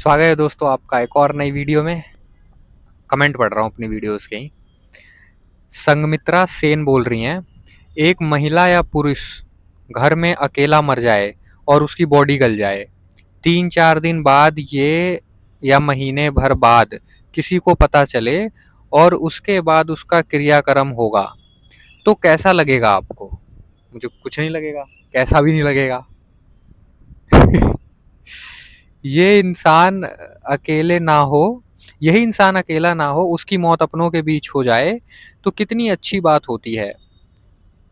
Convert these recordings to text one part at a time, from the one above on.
स्वागत है दोस्तों आपका एक और नई वीडियो में। कमेंट पढ़ रहा हूँ अपनी वीडियोस के ही। संगमित्रा सेन बोल रही हैं, एक महिला या पुरुष घर में अकेला मर जाए और उसकी बॉडी गल जाए, 3-4 दिन बाद ये या महीने भर बाद किसी को पता चले और उसके बाद उसका क्रियाक्रम होगा, तो कैसा लगेगा आपको? मुझे कुछ नहीं लगेगा, कैसा भी नहीं लगेगा। ये इंसान अकेले ना हो यही इंसान अकेला ना हो, उसकी मौत अपनों के बीच हो जाए तो कितनी अच्छी बात होती है।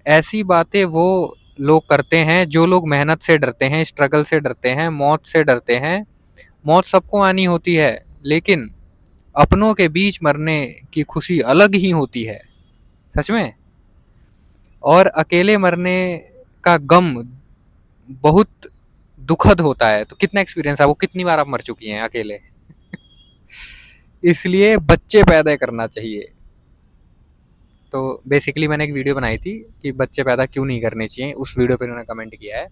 ऐसी बातें वो लोग करते हैं जो लोग मेहनत से डरते हैं, स्ट्रगल से डरते हैं, मौत से डरते हैं। मौत सबको आनी होती है, लेकिन अपनों के बीच मरने की खुशी अलग ही होती है। सच में। और अकेले मरने का गम बहुत दुखद होता है। तो कितना एक्सपीरियंस है वो, कितनी बार आप मर चुकी हैं अकेले। इसलिए बच्चे पैदा करना चाहिए। तो बेसिकली मैंने एक वीडियो बनाई थी कि बच्चे पैदा क्यों नहीं करने चाहिए। उस वीडियो पे उन्होंने कमेंट किया है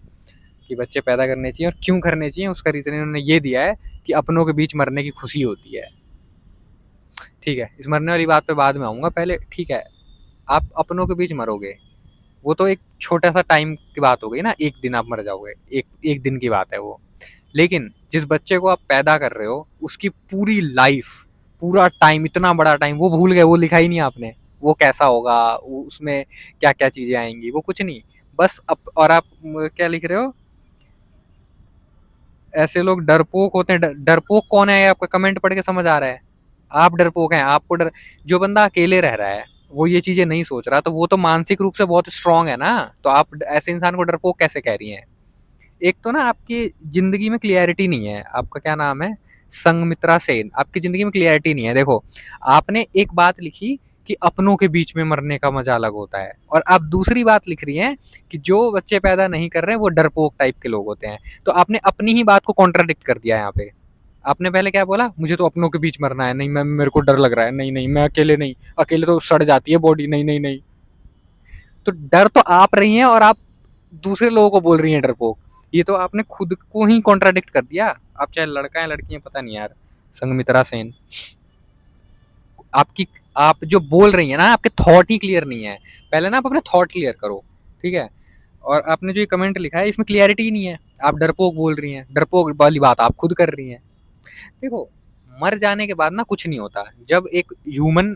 कि बच्चे पैदा करने चाहिए और क्यों करने चाहिए। उसका रीज़न इन्होंने ये दिया है कि अपनों के बीच मरने की खुशी होती है। ठीक है, इस मरने वाली बात पे बाद में आऊँगा। पहले ठीक है, आप अपनों के बीच मरोगे, वो तो एक छोटा सा टाइम की बात हो गई ना, एक दिन आप मर जाओगे, एक एक दिन की बात है वो। लेकिन जिस बच्चे को आप पैदा कर रहे हो उसकी पूरी लाइफ, पूरा टाइम, इतना बड़ा टाइम वो भूल गए, वो लिखा ही नहीं आपने। वो कैसा होगा, उसमें क्या क्या चीजें आएंगी, वो कुछ नहीं। बस और आप क्या लिख रहे हो? ऐसे लोग डरपोक होते हैं। डरपोक कौन है? आपका कमेंट पढ़ के समझ आ रहा है। आप डरपोक हैं। आपको डर, जो बंदा अकेले रह रहा है वो ये चीजें नहीं सोच रहा, तो वो तो मानसिक रूप से बहुत स्ट्रांग है ना। तो आप ऐसे इंसान को डरपोक कैसे कह रही हैं? एक तो ना आपकी जिंदगी में क्लियरिटी नहीं है। आपका क्या नाम है? संगमित्रा सेन। आपकी जिंदगी में क्लियरिटी नहीं है। देखो, आपने एक बात लिखी कि अपनों के बीच में मरने का मजा अलग होता है, और आप दूसरी बात लिख रही हैं कि जो बच्चे पैदा नहीं कर रहे हैं वो डरपोक टाइप के लोग होते हैं। तो आपने अपनी ही बात को कॉन्ट्राडिक्ट कर दिया यहाँ पे। आपने पहले क्या बोला? मुझे तो अपनों के बीच मरना है, नहीं मैं, मेरे को डर लग रहा है, नहीं नहीं मैं अकेले नहीं, अकेले तो सड़ जाती है बॉडी, नहीं नहीं नहीं। तो डर तो आप रही हैं और आप दूसरे लोगों को बोल रही हैं डरपोक। ये तो आपने खुद को ही कॉन्ट्राडिक्ट कर दिया। आप चाहे लड़का है लड़की है पता नहीं यार। संगमित्रा सेन, आपकी, आप जो बोल रही है ना, आपके थॉट ही क्लियर नहीं है। पहले ना आप अपने थॉट क्लियर करो, ठीक है। और आपने जो ये कमेंट लिखा है इसमें क्लियरिटी ही नहीं है। आप डरपोक बोल रही हैं, डरपोक वाली बात आप खुद कर रही हैं। देखो, मर जाने के बाद ना कुछ नहीं होता। जब एक ह्यूमन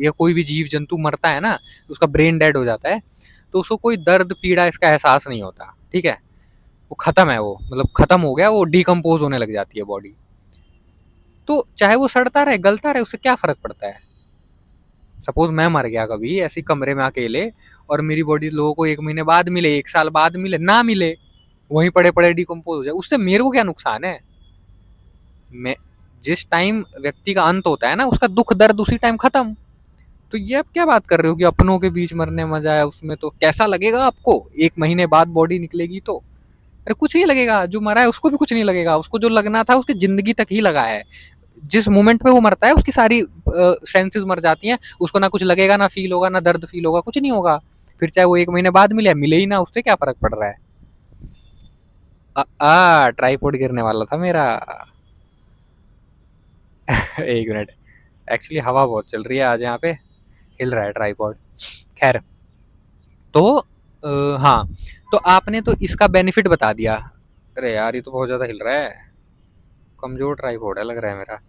या कोई भी जीव जंतु मरता है ना, उसका ब्रेन डेड हो जाता है, तो उसको कोई दर्द पीड़ा इसका एहसास नहीं होता। ठीक है, वो खत्म है, वो मतलब खत्म हो गया, वो डिकम्पोज होने लग जाती है बॉडी। तो चाहे वो सड़ता रहे गलता रहे, उससे क्या फर्क पड़ता है? सपोज मैं मर गया कभी ऐसी कमरे में अकेले, और मेरी बॉडी लोगों को 1 महीने बाद मिले, 1 साल बाद मिले, ना मिले, वहीं पड़े पड़े डिकम्पोज हो जाए, उससे मेरे को क्या नुकसान है? मैं, जिस टाइम व्यक्ति का अंत होता है ना, उसका दुख दर्द उसी टाइम खत्म। तो ये आप क्या बात कर रहे हो कि अपनों के बीच मरने में मजा है? उसमें तो कैसा लगेगा आपको? 1 महीने बाद बॉडी निकलेगी तो अरे कुछ नहीं लगेगा। जो मरा है उसको भी कुछ नहीं लगेगा। उसको जो लगना था उसकी जिंदगी तक ही लगा है। जिस मोमेंट पे वो मरता है उसकी सारी सेंसेस मर जाती हैं। उसको ना कुछ लगेगा, ना फील होगा, ना दर्द फील होगा, कुछ नहीं होगा। फिर चाहे वो 1 महीने बाद मिले मिले ही ना, उससे क्या फर्क पड़ रहा है? ट्राईपोड गिरने वाला था मेरा। 1 मिनट, एक्चुअली हवा बहुत चल रही है आज यहाँ पे, हिल रहा है ट्राईपॉड। खैर, तो हाँ, तो आपने तो इसका बेनिफिट बता दिया। अरे यार ये तो बहुत ज़्यादा हिल रहा है, कमज़ोर ट्राईपॉड है लग रहा है मेरा।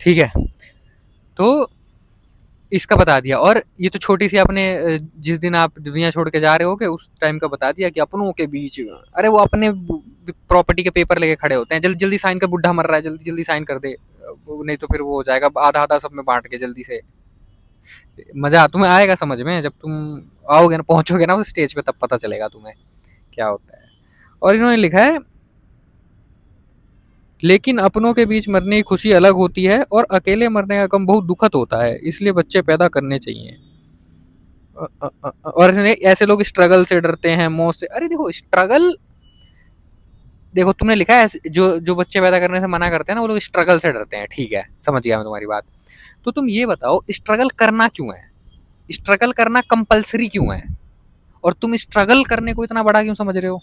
ठीक है, तो इसका बता दिया। और ये तो छोटी सी आपने जिस दिन आप दुनिया छोड़ के जा रहे होगे उस टाइम का बता दिया कि अपनों के बीच। अरे वो अपने प्रॉपर्टी के पेपर लेके खड़े होते हैं, जल्दी जल्दी साइन कर, बुढ़ा मर रहा है, जल्दी जल्दी साइन कर दे, नहीं तो फिर वो हो जाएगा आधा आधा सब में बांट के जल्दी से। मजा तुम्हें आएगा समझ में जब तुम आओगे ना, पहुंचोगे ना उस स्टेज पे, तब पता चलेगा तुम्हें क्या होता है। और इन्होंने लिखा है, लेकिन अपनों के बीच मरने की खुशी अलग होती है और अकेले मरने का गम बहुत दुखद होता है, इसलिए बच्चे पैदा करने चाहिए। और ऐसे लोग स्ट्रगल से डरते हैं, मौत से। अरे देखो स्ट्रगल, देखो तुमने लिखा है जो जो बच्चे पैदा करने से मना करते हैं ना वो लोग स्ट्रगल से डरते हैं। ठीक है, समझ गया मैं तुम्हारी बात। तो तुम ये बताओ स्ट्रगल करना क्यों है? स्ट्रगल करना कंपलसरी क्यों है? और तुम स्ट्रगल करने को इतना बड़ा क्यों समझ रहे हो?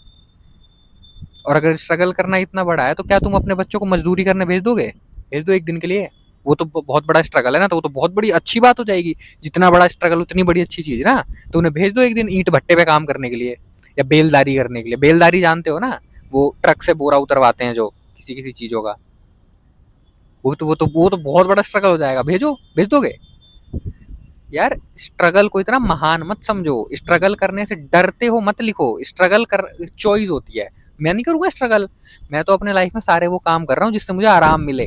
और अगर स्ट्रगल करना इतना बड़ा है तो क्या तुम अपने बच्चों को मजदूरी करने भेज दोगे? भेज दो एक दिन के लिए। वो तो बहुत बड़ा स्ट्रगल है ना, तो वो तो बहुत बड़ी अच्छी बात हो जाएगी। जितना बड़ा स्ट्रगल उतनी बड़ी अच्छी चीज ना। तो उन्हें भेज दो एक दिन ईंट भट्टे पे काम करने के लिए, या बेलदारी करने के लिए। बेलदारी जानते हो ना, वो ट्रक से बोरा उतरवाते हैं जो किसी किसी चीजों का। वो तो बहुत बड़ा स्ट्रगल हो जाएगा। भेजो, भेज दोगे? यार स्ट्रगल को इतना महान मत समझो। स्ट्रगल करने से डरते हो मत लिखो। स्ट्रगल कर चॉइस होती है। मैं नहीं करूंगा स्ट्रगल। मैं तो अपने लाइफ में सारे वो काम कर रहा हूँ जिससे मुझे आराम मिले।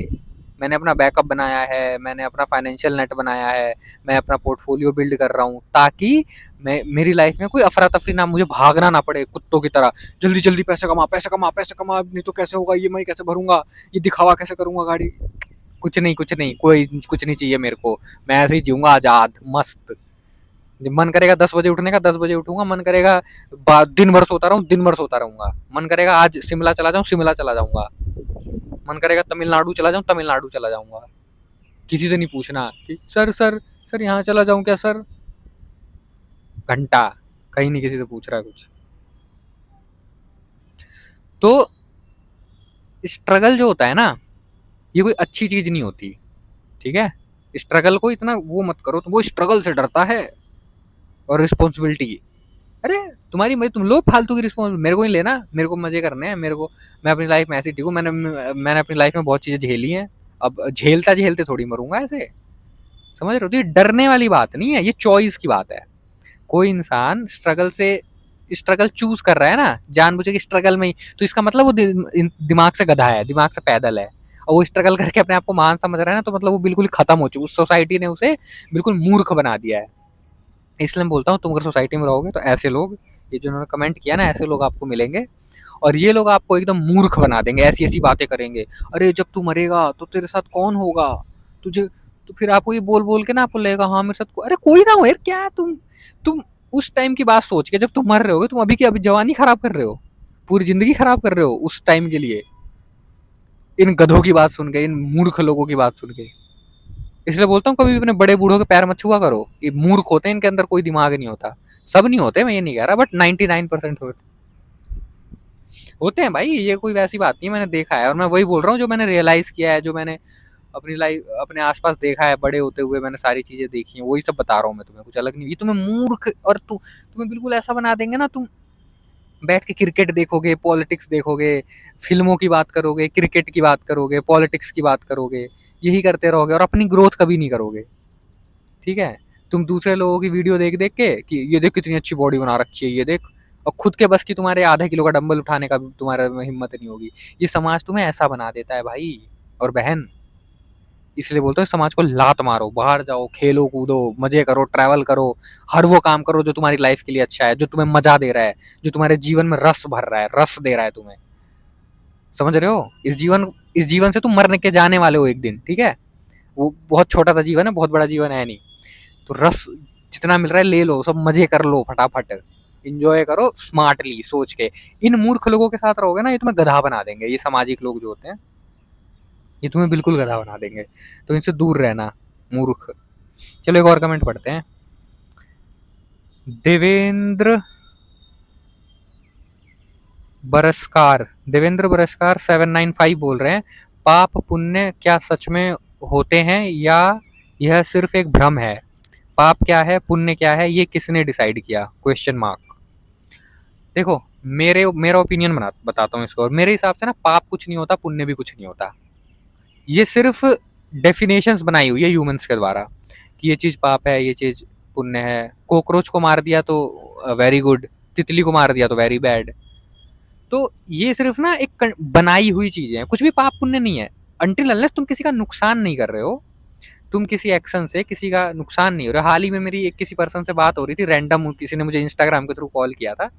मैंने अपना बैकअप बनाया है, मैंने अपना फाइनेंशियल नेट बनाया है, मैं अपना पोर्टफोलियो बिल्ड कर रहा हूँ, ताकि मैं मेरी लाइफ में कोई अफरा तफरी ना, मुझे भागना ना पड़े कुत्तों की तरह। जल्दी जल्दी पैसे कमा, पैसे कमा, पैसे कमा, नहीं तो कैसे होगा, ये मैं कैसे भरूंगा, ये दिखावा कैसे करूंगा गाड़ी। कुछ नहीं, कुछ नहीं, कोई कुछ नहीं चाहिए मेरे को। मैं ऐसे ही जीऊंगा आजाद मस्त। जब मन करेगा 10 बजे उठने का 10 बजे उठूंगा, मन करेगा दिन भर सोता रहूं दिन भर सोता रहूंगा, मन करेगा आज शिमला चला जाऊं शिमला चला जाऊंगा, मन करेगा तमिलनाडु चला जाऊं तमिलनाडु चला जाऊंगा। किसी से नहीं पूछना कि सर सर सर यहाँ चला जाऊं क्या सर। घंटा कहीं नहीं किसी से पूछ रहा है कुछ। तो स्ट्रगल जो होता है ना, ये कोई अच्छी चीज नहीं होती। ठीक है, स्ट्रगल को इतना वो मत करो। तो वो स्ट्रगल से डरता है। और रिस्पॉन्सिबिलिटी, अरे तुम्हारी मैं तुम लो फालतू की रिस्पॉन्सिबिलिटी। मेरे को ही लेना, मेरे को मजे करने हैं मेरे को। मैं अपनी लाइफ में ऐसी ठीक हूँ। मैंने अपनी लाइफ में बहुत चीजें झेली हैं। अब झेलता झेलते थोड़ी मरूंगा ऐसे। समझ रहे हो? तो ये डरने वाली बात नहीं है, ये चॉइस की बात है। कोई इंसान स्ट्रगल चूज कर रहा है ना, जानबूझ के स्ट्रगल में ही, तो इसका मतलब वो दिमाग से गधा है, दिमाग से पैदल है। और वो स्ट्रगल करके अपने आप को महान समझ रहा है ना, तो मतलब वो बिल्कुल खत्म हो चुका। उस सोसाइटी ने उसे बिल्कुल मूर्ख बना दिया है। इसलिए मैं बोलता हूँ, तुम अगर सोसाइटी में रहोगे तो ऐसे लोग, ये जिन्होंने कमेंट किया ना, ऐसे लोग आपको मिलेंगे। और ये लोग आपको एकदम मूर्ख बना देंगे, ऐसी ऐसी बातें करेंगे। अरे जब तू मरेगा तो तेरे साथ कौन होगा, तुझे, तो फिर आपको ये बोल बोल के ना आपको लगेगा हाँ मेरे साथ अरे कोई ना हो यार। क्या है तुम उस टाइम की बात सोच के, जब तुम मर रहे होगे, तुम अभी की अभी जवानी खराब कर रहे हो, पूरी जिंदगी खराब कर रहे हो उस टाइम के लिए, इन गधों की बात सुन के, इन मूर्ख लोगों की बात सुन के। इसलिए बोलता हूँ कभी भी अपने बड़े बूढ़ों के पैर मत छुआ करो। ये मूर्ख होते हैं, इनके अंदर कोई दिमाग नहीं होता। सब नहीं होते, मैं ये नहीं कह रहा, बट 99% होते हैं भाई। ये कोई वैसी बात नहीं है, मैंने देखा है। और मैं वही बोल रहा हूँ जो मैंने रियलाइज किया है, जो मैंने अपनी लाइफ अपने आसपास देखा है, बड़े होते हुए मैंने सारी चीजें देखी हैं, वही सब बता रहा हूँ मैं तुम्हें, कुछ अलग नहीं। ये तुम्हें मूर्ख और तुम्हें बिल्कुल ऐसा बना देंगे ना। तुम बैठ के क्रिकेट देखोगे, पॉलिटिक्स देखोगे, फिल्मों की बात करोगे, क्रिकेट की बात करोगे, पॉलिटिक्स की बात करोगे, यही करते रहोगे और अपनी ग्रोथ कभी नहीं करोगे। ठीक है, तुम दूसरे लोगों की वीडियो देख देख के कि ये देख कितनी अच्छी बॉडी बना रखी है, ये देख, और खुद के बस की तुम्हारे आधा किलो का डंबल उठाने का तुम्हारे में हिम्मत नहीं होगी। ये समाज तुम्हें ऐसा बना देता है भाई और बहन। इसलिए बोलते हैं समाज को लात मारो, बाहर जाओ, खेलो कूदो, मजे करो, ट्रैवल करो, हर वो काम करो जो तुम्हारी लाइफ के लिए अच्छा है, जो तुम्हें मजा दे रहा है, जो तुम्हारे जीवन में रस भर रहा है, रस दे रहा है तुम्हें। समझ रहे हो? इस जीवन से तुम मरने के जाने वाले हो एक दिन। ठीक है, वो बहुत छोटा सा जीवन है, बहुत बड़ा जीवन है नहीं। तो रस जितना मिल रहा है ले लो, सब मजे कर लो, फटाफट इंजॉय करो स्मार्टली सोच के। इन मूर्ख लोगों के साथ रहोगे ना, ये तुम्हें गधा बना देंगे। ये सामाजिक लोग जो होते हैं, ये तुम्हें बिल्कुल गधा बना देंगे। तो इनसे दूर रहना, मूर्ख। चलो एक और कमेंट पढ़ते हैं। देवेंद्र देवेंद्र बरसकार 795 बोल रहे हैं, पाप पुण्य क्या सच में होते हैं या यह सिर्फ एक भ्रम है? पाप क्या है, पुण्य क्या है, ये किसने डिसाइड किया? Question mark. देखो, मेरा ओपिनियन बताता हूँ इसको। और मेरे हिसाब से ना, पाप कुछ नहीं होता, पुण्य भी कुछ नहीं होता। ये सिर्फ डेफिनेशंस बनाई हुई है ह्यूमंस के द्वारा कि ये चीज पाप है, ये चीज पुण्य है। कॉकरोच को मार दिया तो वेरी गुड, तितली को मार दिया तो वेरी बैड। तो ये सिर्फ ना एक बनाई हुई चीजें हैं, कुछ भी पाप पुण्य नहीं है। अनटिल अनलेस तुम किसी का नुकसान नहीं कर रहे हो, तुम किसी एक्शन से किसी का नुकसान नहीं हो रहा। हाल ही में मेरी एक किसी पर्सन से बात हो रही थी, रैंडम किसी ने मुझे इंस्टाग्राम के थ्रू कॉल किया था।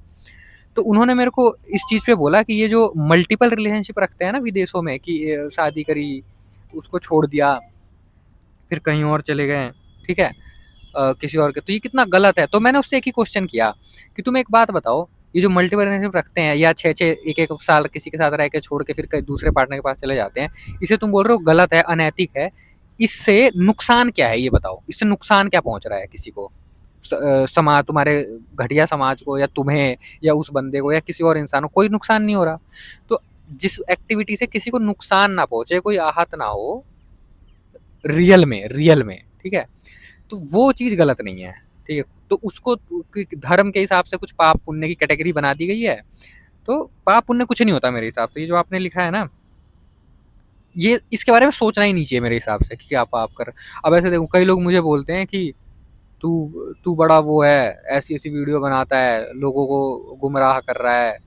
तो उन्होंने मेरे को इस चीज़ पे बोला कि ये जो मल्टीपल रिलेशनशिप रखते हैं ना विदेशों में, कि शादी करी, उसको छोड़ दिया, फिर कहीं और चले गए, ठीक है, किसी और के, तो ये कितना गलत है। तो मैंने उससे एक ही क्वेश्चन किया कि तुम एक बात बताओ, ये जो मल्टीपल रिलेशनशिप रखते हैं, या 6-6 एक-एक साल किसी के साथ रह के छोड़ के फिर दूसरे पार्टनर के पास चले जाते हैं, इसे तुम बोल रहे हो गलत है, अनैतिक है, इससे नुकसान क्या है ये बताओ? इससे नुकसान क्या पहुंच रहा है किसी को? समाज, तुम्हारे घटिया समाज को या तुम्हें या उस बंदे को या किसी और इंसान को कोई नुकसान नहीं हो रहा। तो जिस एक्टिविटी से किसी को नुकसान ना पहुंचे, कोई आहत ना हो रियल में, ठीक है, तो वो चीज गलत नहीं है, ठीक है। तो उसको धर्म के हिसाब से कुछ पाप पुण्य की कैटेगरी बना दी गई है। तो पाप पुण्य कुछ नहीं होता मेरे हिसाब से। ये जो आपने लिखा है ना, ये इसके बारे में सोचना ही नहीं चाहिए मेरे हिसाब से कि क्या पाप कर। अब ऐसे देखो, कई लोग मुझे बोलते हैं कि तू तू बड़ा वो है, ऐसी ऐसी वीडियो बनाता है, लोगों को गुमराह कर रहा है,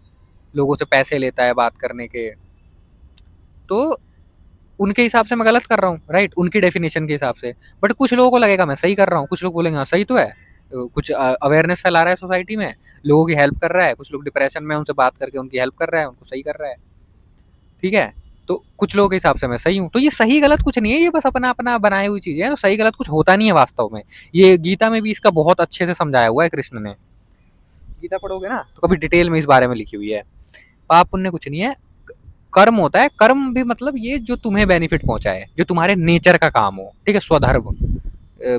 लोगों से पैसे लेता है बात करने के। तो उनके हिसाब से मैं गलत कर रहा हूँ, राइट, उनकी डेफिनेशन के हिसाब से। बट कुछ लोगों को लगेगा मैं सही कर रहा हूँ, कुछ लोग बोलेंगे हाँ सही तो है, कुछ अवेयरनेस फैला रहा है सोसाइटी में, लोगों की हेल्प कर रहा है। कुछ लोग डिप्रेशन में, उनसे बात करके उनकी हेल्प कर रहा है, उनको सही कर रहा है, ठीक है। तो कुछ लोगों के हिसाब से मैं सही हूँ। तो ये सही गलत कुछ नहीं है, ये बस अपना अपना बनाई हुई चीजें हैं। तो सही गलत कुछ होता नहीं है वास्तव में। ये गीता में भी इसका बहुत अच्छे से समझाया हुआ है कृष्ण ने। गीता पढ़ोगे ना तो कभी डिटेल में इस बारे में लिखी हुई है। पाप पुण्य कुछ नहीं है, कर्म होता है। कर्म भी मतलब ये जो तुम्हें बेनिफिट पहुंचाए, जो तुम्हारे नेचर का काम हो, ठीक है, स्वधर्म।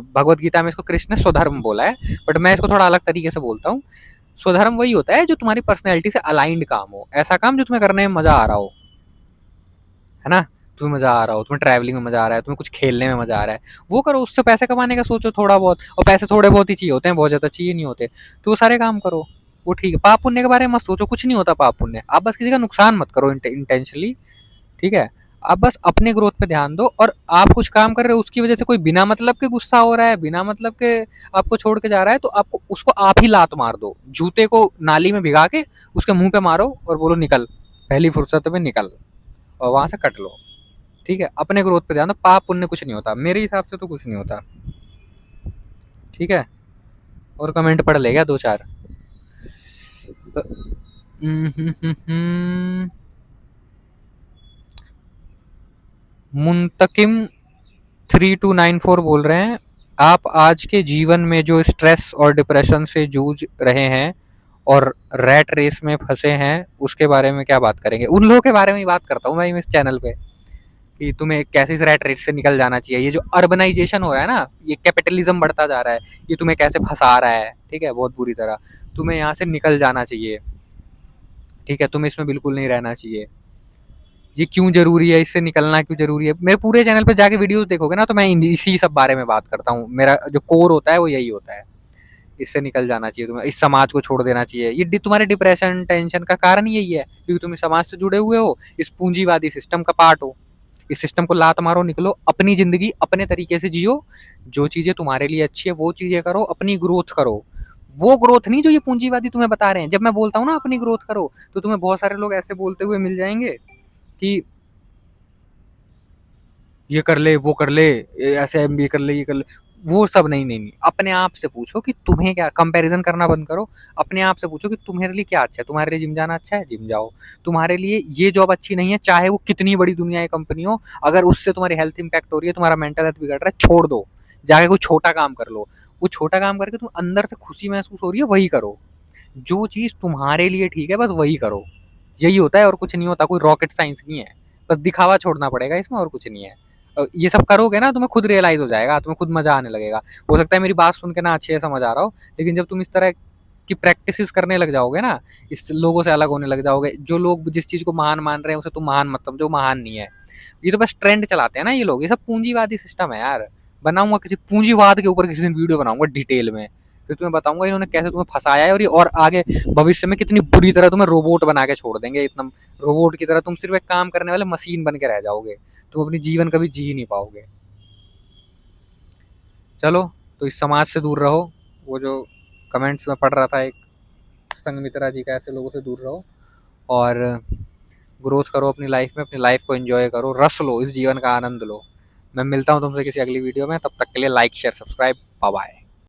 भगवत गीता में इसको कृष्ण ने स्वधर्म बोला है, बट मैं इसको थोड़ा अलग तरीके से बोलता हूँ। स्वधर्म वही होता है जो तुम्हारी पर्सनैलिटी से अलाइंड काम हो, ऐसा काम जो तुम्हें करने में मजा आ रहा हो, है ना। तुम्हें मजा आ रहा हो, तुम्हें ट्रैवलिंग में मजा आ रहा है, तुम्हें कुछ खेलने में मजा आ रहा है, वो करो। उससे पैसे कमाने का सोचो थोड़ा बहुत, और पैसे थोड़े बहुत ही चाहिए होते हैं, बहुत ज्यादा चाहिए नहीं होते। तो वो सारे काम करो, वो ठीक है। पाप पुण्य के बारे में मत सोचो, कुछ नहीं होता पाप पुण्य। आप बस किसी का नुकसान मत करो इंटेंशनली, ठीक है। आप बस अपने ग्रोथ पे ध्यान दो। और आप कुछ काम कर रहे हो, उसकी वजह से कोई बिना मतलब के गुस्सा हो रहा है, बिना मतलब के आपको छोड़ के जा रहा है, तो आपको उसको आप ही लात मार दो, जूते को नाली में भिगा के उसके मुंह पे मारो और बोलो निकल, पहली फुर्सत में निकल, और वहां से कट लो, ठीक है। अपने ग्रोथ पे ध्यान दो। पाप पुण्य कुछ नहीं होता मेरे हिसाब से, तो कुछ नहीं होता, ठीक है। और कमेंट पढ़ लेगा दो चार। मुंतकिम 3294 बोल रहे हैं, आप आज के जीवन में जो स्ट्रेस और डिप्रेशन से जूझ रहे हैं और रैट रेस में फंसे हैं, उसके बारे में क्या बात करेंगे। उन लोगों के बारे में ही बात करता हूँ मैं इस चैनल पे, कि तुम्हें कैसे इस रैट रेस से निकल जाना चाहिए। ये जो अर्बनाइजेशन हो रहा है ना, ये कैपिटलिज्म बढ़ता जा रहा है, ये तुम्हें कैसे फंसा रहा है, ठीक है, बहुत बुरी तरह। तुम्हें यहाँ से निकल जाना चाहिए, ठीक है, तुम्हें इसमें बिल्कुल नहीं रहना चाहिए। ये क्यों जरूरी है, इससे निकलना क्यों जरूरी है। मेरे पूरे चैनल पे जाके वीडियोस देखोगे ना, तो मैं इसी सब बारे में बात करता हूँ। मेरा जो कोर होता है वो यही होता है, इससे निकल जाना चाहिए तुम्हें, इस समाज को छोड़ देना चाहिए। ये तुम्हारे डिप्रेशन टेंशन का कारण यही है, क्योंकि तुम इस समाज से जुड़े हुए हो, इस पूंजीवादी सिस्टम का पार्ट हो। इस सिस्टम को लात मारो, निकलो, अपनी जिंदगी अपने तरीके से जियो, जो चीजें तुम्हारे लिए अच्छी है वो चीजें करो, अपनी ग्रोथ करो। वो ग्रोथ नहीं जो ये पूंजीवादी तुम्हें बता रहे हैं। जब मैं बोलता हूँ ना अपनी ग्रोथ करो, तो तुम्हें बहुत सारे लोग ऐसे बोलते हुए मिल जाएंगे कि ये कर ले, वो कर ले, ऐसे एमबीए कर ले, ये कर ले। वो सब नहीं, नहीं, नहीं। अपने आप से पूछो कि तुम्हें क्या, कंपैरिजन करना बंद करो। अपने आप से पूछो कि तुम्हारे लिए क्या अच्छा है। तुम्हारे लिए जिम जाना अच्छा है, जिम जाओ। तुम्हारे लिए ये जॉब अच्छी नहीं है, चाहे वो कितनी बड़ी दुनिया की कंपनी हो, अगर उससे तुम्हारी हेल्थ इंपैक्ट हो रही है, तुम्हारा मेंटल हेल्थ बिगड़ रहा है, छोड़ दो, जाके कोई छोटा काम कर लो। वो छोटा काम करके तुम अंदर से खुशी महसूस हो रही है, वही करो। जो चीज तुम्हारे लिए ठीक है, बस वही करो। यही होता है और कुछ नहीं होता। कोई रॉकेट साइंस नहीं है, बस दिखावा छोड़ना पड़ेगा इसमें, और कुछ नहीं है। ये सब करोगे ना, तुम्हें खुद रियलाइज हो जाएगा, तुम्हें खुद मजा आने लगेगा। हो सकता है मेरी बात सुन के ना अच्छे से समझ आ रहा हो, लेकिन जब तुम इस तरह की प्रैक्टिस करने लग जाओगे ना, इस लोगों से अलग होने लग जाओगे। जो लोग जिस चीज को महान मान रहे हैं, उसे तुम महान मत समझो, महान नहीं है। ये तो बस ट्रेंड चलाते हैं ना ये लोग। ये सब पूंजीवादी सिस्टम है यार। बनाऊंगा किसी पूंजीवाद के ऊपर किसी दिन वीडियो बनाऊंगा डिटेल में, फिर तुम्हें बताऊंगा इन्होंने कैसे तुम्हें फंसाया है, और आगे भविष्य में कितनी बुरी तरह तुम्हें रोबोट बना के छोड़ देंगे। इतना रोबोट की तरह तुम सिर्फ एक काम करने वाले मशीन बन के रह जाओगे। तुम अपनी जीवन कभी जी ही नहीं पाओगे। चलो, तो इस समाज से दूर रहो। वो जो कमेंट्स में पढ़ रहा था एक, संगमित्रा जी का, ऐसे लोगों से दूर रहो और ग्रोथ करो अपनी लाइफ में। अपनी लाइफ को एंजॉय करो, रस लो, इस जीवन का आनंद लो। मैं मिलता हूँ तुमसे किसी अगली वीडियो में, तब तक के लिए like share subscribe, bye bye.